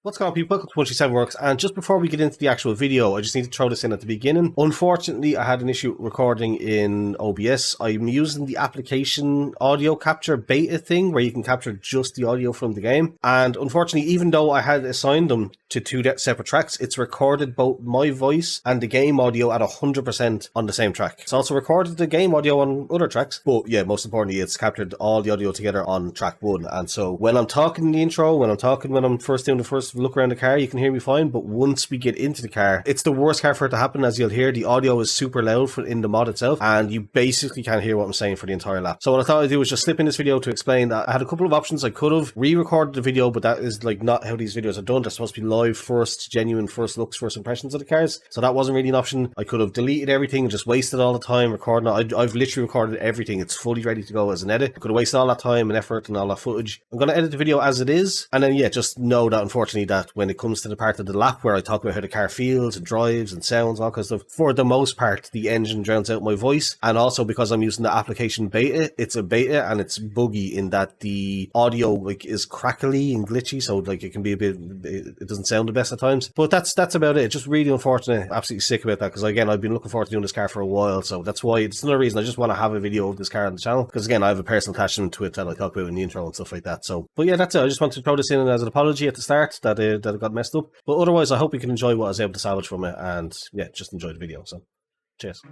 What's going on, people? Welcome to 137 Works, and just before we get into the actual video, I just need to throw this in at the beginning. Unfortunately, I had an issue recording in OBS. I'm using the application audio capture beta thing where you can capture just the audio from the game, and unfortunately, even though I had assigned them to two separate tracks, it's recorded both my voice and the game audio at 100% on the same track. It's also recorded the game audio on other tracks, but yeah, most importantly, it's captured all the audio together on track one. And so when I'm talking in the intro, when I'm first doing the first look around the car, you can hear me fine, but once we get into the car, it's the worst car for it to happen. As you'll hear, the audio is super loud in the mod itself, and you basically can't hear what I'm saying for the entire lap. So what I thought I'd do was just slip in this video to explain that I had a couple of options. I could have re-recorded the video, but that is like not how these videos are done. They're supposed to be live first, genuine first looks, first impressions of the cars. So that wasn't really an option. I could have deleted everything and just wasted all the time recording it. I've literally recorded everything. It's fully ready to go as an edit. I could have wasted all that time and effort and all that footage. I'm going to edit the video as it is, and then yeah, just know that unfortunately that when it comes to the part of the lap where I talk about how the car feels and drives and sounds, all kinds of stuff, for the most part the engine drowns out my voice. And also because I'm using the application beta, it's a beta and it's buggy in that the audio like is crackly and glitchy, so like it can be a bit, it doesn't sound the best at times. But that's about it. It's just really unfortunate. Absolutely sick about that, because again, I've been looking forward to doing this car for a while, so that's why it's another reason I just want to have a video of this car on the channel, because again, I have a personal attachment to it that I talk about in the intro and stuff like that. So but yeah, that's it. I just wanted to throw this in as an apology at the start that it got messed up, but otherwise I hope you can enjoy what I was able to salvage from it, and yeah, just enjoy the video. So cheers.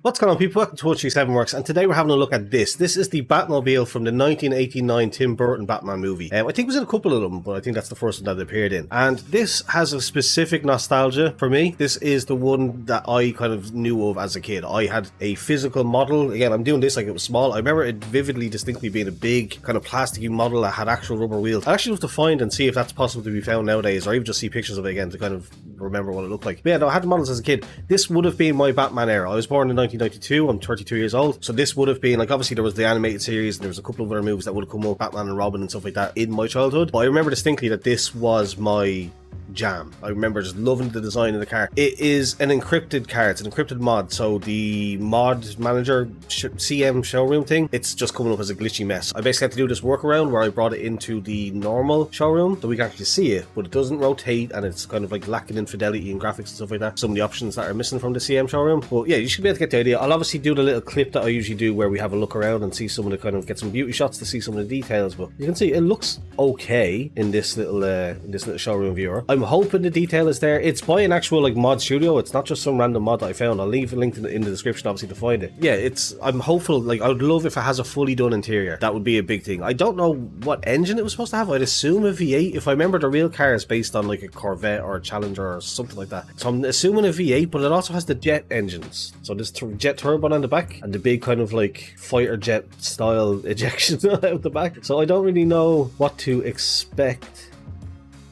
What's going on, people? Welcome to 137 Works, and today we're having a look at this. This is the Batmobile from the 1989 Tim Burton Batman movie. I think it was in a couple of them, but I think that's the first one that it appeared in. And this has a specific nostalgia for me. This is the one that I kind of knew of as a kid. I had a physical model. Again, I'm doing this like it was small. I remember it vividly, distinctly being a big kind of plasticky model that had actual rubber wheels. I actually have to find and see if that's possible to be found nowadays, or even just see pictures of it again to kind of remember what it looked like. But yeah, no, I had the models as a kid. This would have been my Batman era. I was born in 1992. I'm 32 years old, so this would have been like, obviously there was the animated series and there was a couple of other movies that would have come up, Batman and Robin and stuff like that, in my childhood. But I remember distinctly that this was my jam. I remember just loving the design of the car. It is an encrypted car. It's an encrypted mod, so the mod manager CM showroom thing, it's just coming up as a glitchy mess. I basically had to do this workaround where I brought it into the normal showroom so we can actually see it, but it doesn't rotate and it's kind of like lacking in fidelity and graphics and stuff like that. Some of the options that are missing from the CM showroom. But yeah, you should be able to get the idea. I'll obviously do the little clip that I usually do where we have a look around and see some of the kind of, get some beauty shots to see some of the details, but you can see it looks okay in this little showroom viewer. I'm hoping the detail is there. It's by an actual like mod studio. It's not just some random mod that I found. I'll leave a link in the description obviously to find it. Yeah, I'm hopeful. Like, I would love if it has a fully done interior. That would be a big thing. I don't know what engine it was supposed to have. I'd assume a V8. If I remember, the real car is based on like a Corvette or a Challenger or something like that, so I'm assuming a V8, but it also has the jet engines, so there's jet turbine on the back and the big kind of like fighter jet style ejections out the back. So I don't really know what to expect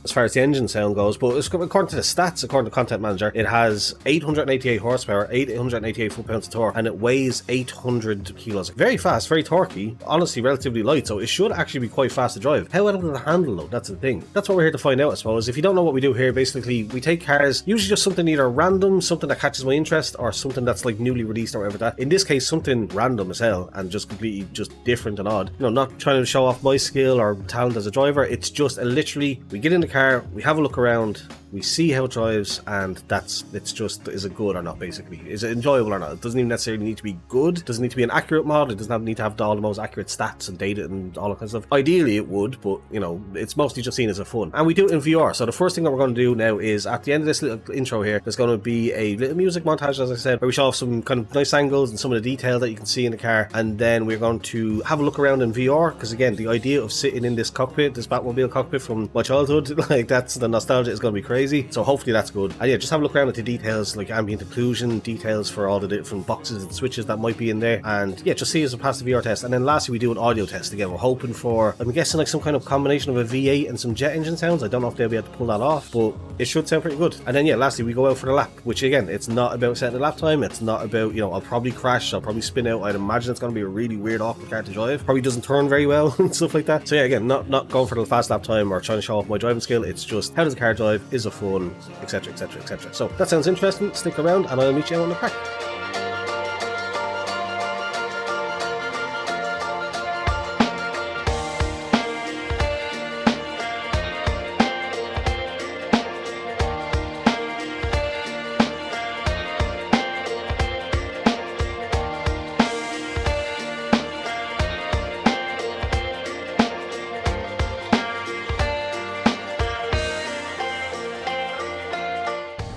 as far as the engine sound goes, but according to the stats, according to Content Manager, it has 888 horsepower, 888 foot-pounds of torque, and it weighs 800 kilos. Very fast, very torquey, honestly relatively light, so it should actually be quite fast to drive. How well will it handle though? That's the thing. That's what we're here to find out, I suppose. If you don't know what we do here, basically we take cars, usually just something either random, something that catches my interest, or something that's like newly released or whatever that. In this case, something random as hell and just completely just different and odd. You know, not trying to show off my skill or talent as a driver. It's just literally, we get in the car, we have a look around, we see how it drives, and it's just, is it good or not, basically? Is it enjoyable or not? It doesn't even necessarily need to be good. It doesn't need to be an accurate mod. It doesn't need to have all the most accurate stats and data and all that kind of stuff. Ideally it would, but you know, it's mostly just seen as a fun. And we do it in VR. So the first thing that we're going to do now is, at the end of this little intro here, there's going to be a little music montage, as I said, where we show off some kind of nice angles and some of the detail that you can see in the car. And then we're going to have a look around in VR, because again, the idea of sitting in this cockpit, this Batmobile cockpit from my childhood, like that's the nostalgia is going to be crazy. So hopefully that's good. And yeah, just have a look around at the details, like ambient occlusion, details for all the different boxes and switches that might be in there. And yeah, just see us pass the VR test. And then lastly, we do an audio test again. We're hoping for, I'm guessing, like some kind of combination of a V8 and some jet engine sounds. I don't know if they'll be able to pull that off, but it should sound pretty good. And then yeah, lastly, we go out for the lap, which again, it's not about setting the lap time. It's not about, you know, I'll probably crash, I'll probably spin out. I'd imagine it's going to be a really weird awkward car to drive. Probably doesn't turn very well and stuff like that. So yeah, again, not going for the fast lap time or trying to show off my driving skill. It's just, how does the car drive? Is it fun? Etc, etc, etc. So that sounds interesting. Stick around and I'll meet you on the track.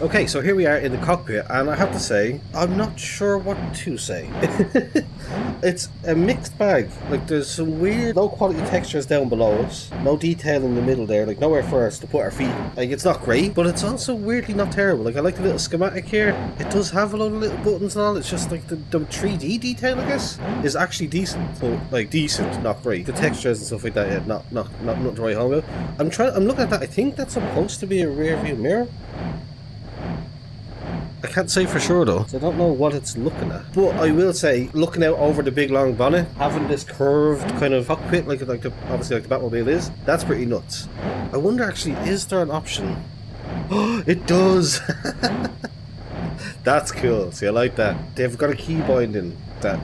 Okay, so here we are in the cockpit, and I have to say, I'm not sure what to say. It's a mixed bag. Like, there's some weird low quality textures down below us, no detail in the middle there, like nowhere for us to put our feet. Like, it's not great, but it's also weirdly not terrible. Like, I like the little schematic here. It does have a lot of little buttons and all. It's just like the 3D detail, I guess, is actually decent, but like decent, not great. The textures and stuff like that, yeah, not nothing to write home about. I'm looking at that. I think that's supposed to be a rear view mirror. I can't say for sure though, so I don't know what it's looking at. But I will say, looking out over the big long bonnet, having this curved kind of cockpit, obviously like the Batmobile is, that's pretty nuts. I wonder actually, is there an option? Oh, it does! That's cool. See, I like that. They've got a key binding that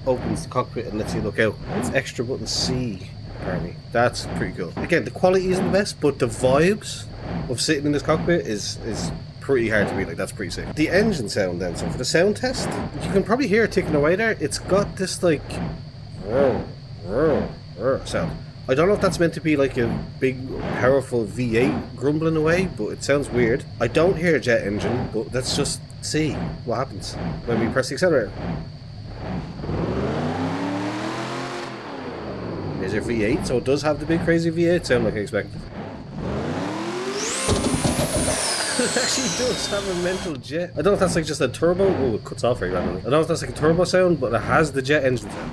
opens the cockpit and lets you look out. It's extra button C, apparently. That's pretty cool. Again, the quality isn't the best, but the vibes of sitting in this cockpit is pretty hard to beat. Like, that's pretty sick. The engine sound then, so for the sound test, you can probably hear it ticking away there. It's got this like sound. I don't know if that's meant to be like a big powerful V8 grumbling away, but it sounds weird. I don't hear a jet engine, but let's just see what happens when we press the accelerator. There's a V8, so it does have the big crazy V8 sound like I expected. It actually does have a mental jet. I don't know if that's like just a turbo. Oh, it cuts off very randomly. I don't know if that's like a turbo sound, but it has the jet engine sound.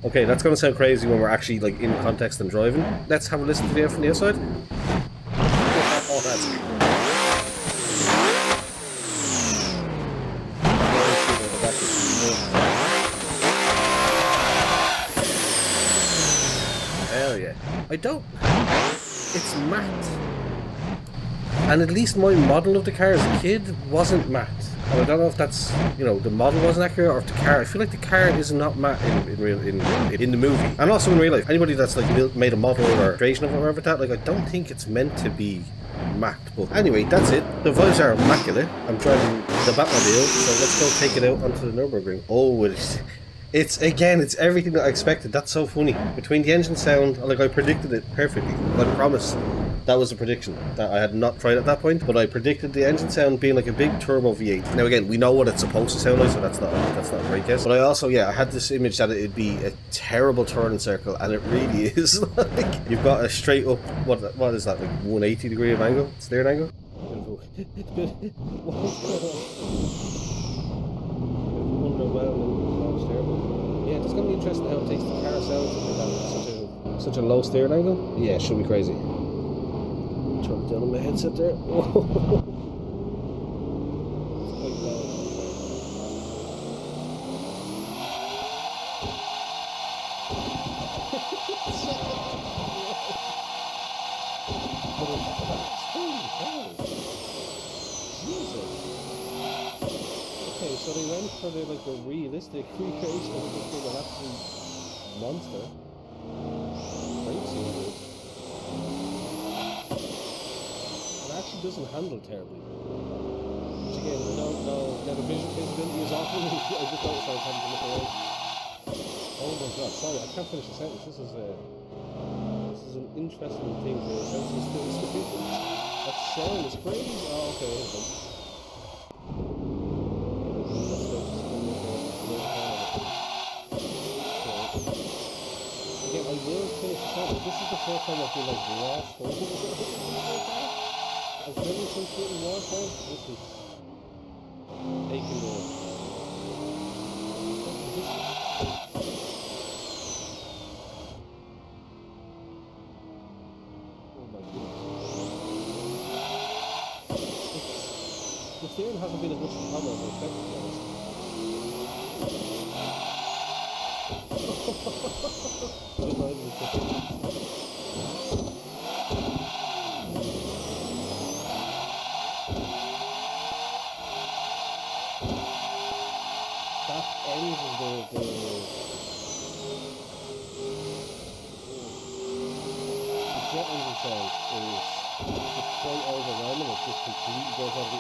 Okay, that's gonna sound crazy when we're actually like in context and driving. Let's have a listen to the air from the outside. Oh, that's good. Hell yeah. I don't... It's matte. And at least my model of the car as a kid wasn't matte. And I don't know if that's, you know, the model wasn't accurate, or if the car... I feel like the car is not matte in the movie. And also in real life. Anybody that's like made a model or creation of it or whatever that, like, I don't think it's meant to be matte. But anyway, that's it. The vibes are immaculate. I'm driving the Batmobile, so let's go take it out onto the Nürburgring. Oh, it's again, it's everything that I expected. That's so funny. Between the engine sound, like, I predicted it perfectly. I promise. That was a prediction that I had not tried at that point, but I predicted the engine sound being like a big turbo V8. Now again, we know what it's supposed to sound like, so that's not a great guess. But I also, yeah, I had this image that it'd be a terrible turning circle, and it really is. Like, you've got a straight up, what is that, like 180 degree of angle, steering angle? Yeah, it's gonna be interesting how it takes the car sound such a low steering angle. Yeah, it should be crazy. Turn it down on my headset there. Okay, so they went for the realistic recreation of this thing, an absolute monster. Crazy. Actually doesn't handle terribly. Which again, now the visibility is awful. I just noticed I was having to look around. Oh my god, sorry, I can't finish the sentence. This is an interesting thing for a sentence. That sound is crazy. Oh, okay, again, I will finish the sentence. This is the first time I feel like lost over. I've never since getting lost out. This is taking the... Oh my goodness. The steering hasn't been as much of a problem as I expected, to be honest.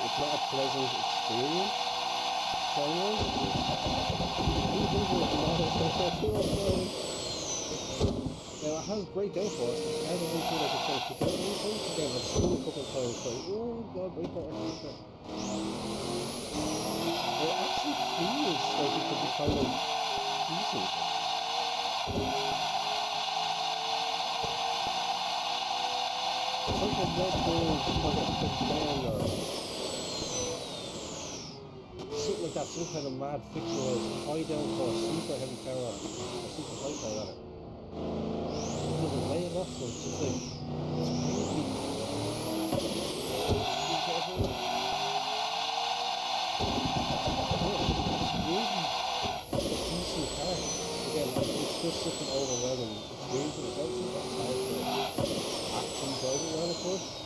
It's not a pleasant experience. Now I has great downforce. I don't really feel like it's going to kick out anything. Again, I've spun a couple of times going, oh god, brake better, brake better. It actually feels like it could be kind of decent. It's like a Red Bull kind of down or something like that, some kind of mad fictionalized high downforce, super heavy power, or super high power rather. It doesn't weigh a lot, so it's just like, it's really... decent car. Again, it's just something overwhelming experience in itself, so it's hard to actually drive it well, of course.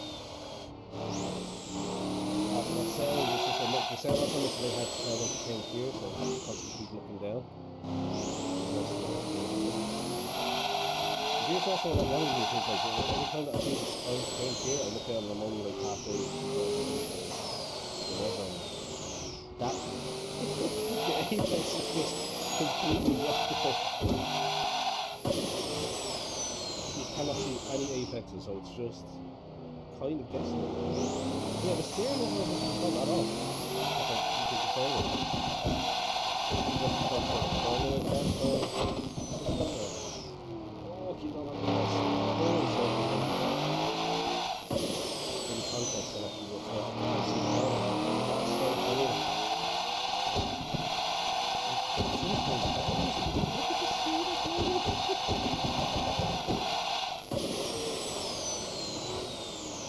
The sound, it's just the sound not so much they had to kind of change gears, so I have to constantly keep looking down. Gears also like one of the things like every time that I think it's time to change gear, I look down and I'm only like halfway whatever. That the apex is just completely opposite. You cannot see any apexes, so it's just kind of guessing. Yeah, the steering isn't fun at all. Oh, keep on the gas. In context, I'll actually look at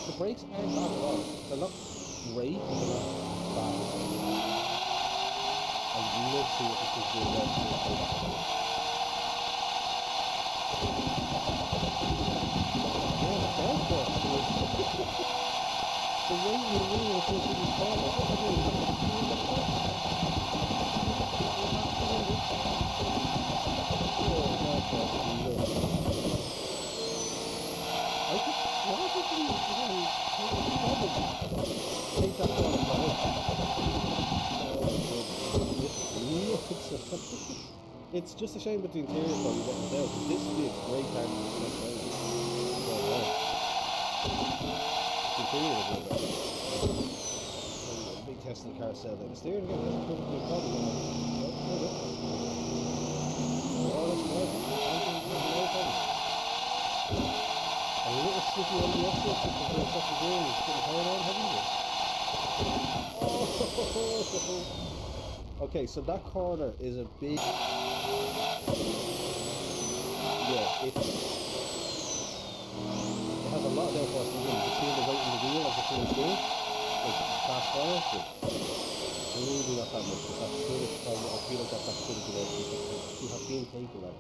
the brakes aren't bad at all. They're not great, but they're not bad. I'd love to see what this is doing there. Yeah, the downforce. The weight in the wheel is supposed to be taller. What are you doing? It's just a shame that the interior is probably getting down, because this would be a great car to test out. The interior is really bad. A big testing car sell there. The steering again, that's probably a problem. A little slippy on the exit, just to bring stuff to go and put the power on, haven't you? Oh! Okay, so that corner is a big... Yeah, it has a lot of downforce in it. You can feel the weight in the wheel as it's going through. Like fast forward, but maybe not that much. That should have probably, I feel like that should have been able to have been taken out.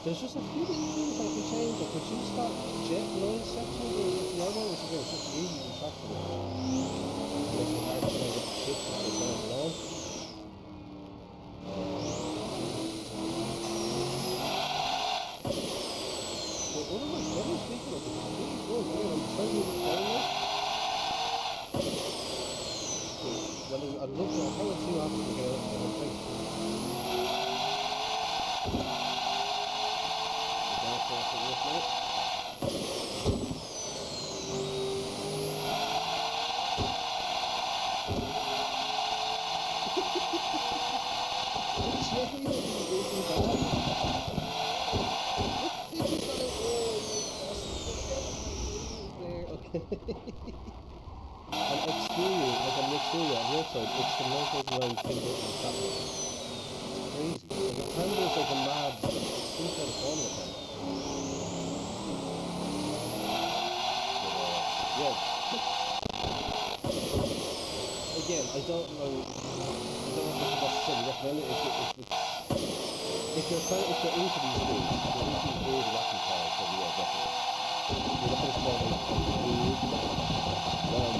There's just a few little things I can change. Like, could you start jet noise section or the other one, which again is just really distracting. Makes it hard to kind of get the shift if it's going along. But otherwise, generally speaking, it's really good. Again, I'm trying to move it down now. Well, I'd love to, I can't see what happens when we get out of the whole thing. The downforce of this now. An exterior, like an exterior on the outside, it's the 9,000 Tim Burton Batmobile. It's crazy. Like the handle's like a mad, some kind of Formula car. Yeah. Again, I don't know if that's necessarily recommend it. If you're into these things, if you're into these weird wacky cars, then yeah, definitely. If you're looking for like a weird,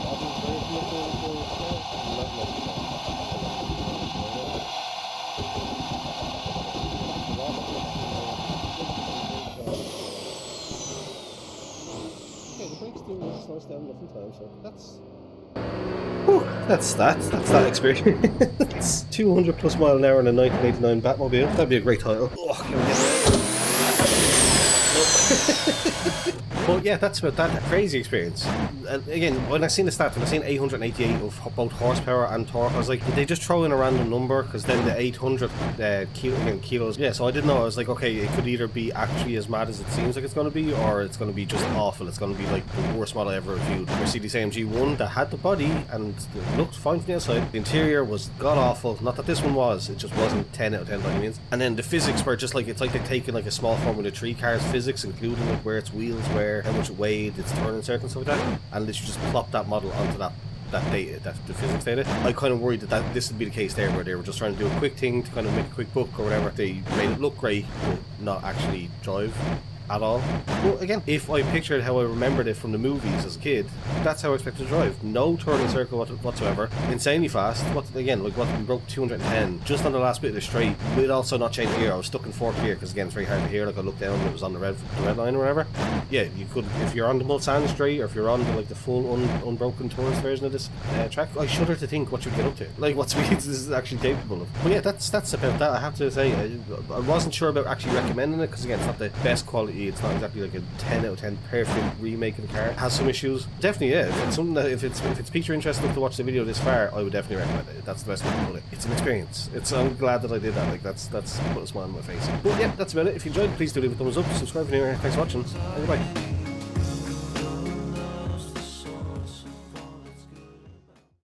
modern version of the car, not necessarily. Okay, the brakes do slow us down enough in time, so that's... Whew. That's that experience. 200 plus mile an hour in a 1989 Batmobile. That'd be a great title. Oh, can we get But yeah, that's about that crazy experience. Again, when I seen the stats, when I seen 888 of both horsepower and torque, I was like, did they just throw in a random number? Because then the 800 kilos. Yeah, so I didn't know. I was like, okay, it could either be actually as mad as it seems like it's going to be, or it's going to be just awful. It's going to be like the worst model I ever reviewed. Mercedes AMG 1 that had the body and looked fine from the outside. The interior was god awful. Not that this one was. It just wasn't 10 out of 10 by any means. And then the physics were just like, it's like they've taken like a small Formula 3 car's physics, including like where its wheels were, how much it weighed, its turning circle and stuff like that, and literally just plop that model onto that data, the physics data. I kind of worried that this would be the case there, where they were just trying to do a quick thing to kind of make a quick buck or whatever. They made it look great, but not actually drive at all. But again, if I pictured how I remembered it from the movies as a kid, that's how I expected to drive. No turning circle whatsoever. Insanely fast. Again, like what we broke 210 just on the last bit of the straight, with also not changing gear. I was stuck in fourth gear because again, it's very hard to hear. Like I looked down and it was on the red line or whatever. Yeah, you could, if you're on the Mulsanne straight, or if you're on the full unbroken tourist version of this track, I shudder to think what you'd get up to. Like what speeds this is actually capable of. But yeah, that's about that. I have to say, I wasn't sure about actually recommending it because again, it's not the best quality. It's not exactly like a 10 out of 10 perfect remake of the car. It has some issues. Definitely, yeah. If it's something that if it's piqued your interest enough to watch the video this far, I would definitely recommend it. That's the best way to put it. It's an experience. I'm glad that I did that. Like that's put a smile on my face. But yeah, that's about it. If you enjoyed, please do leave a thumbs up, subscribe if you're new here. Thanks for watching, and goodbye.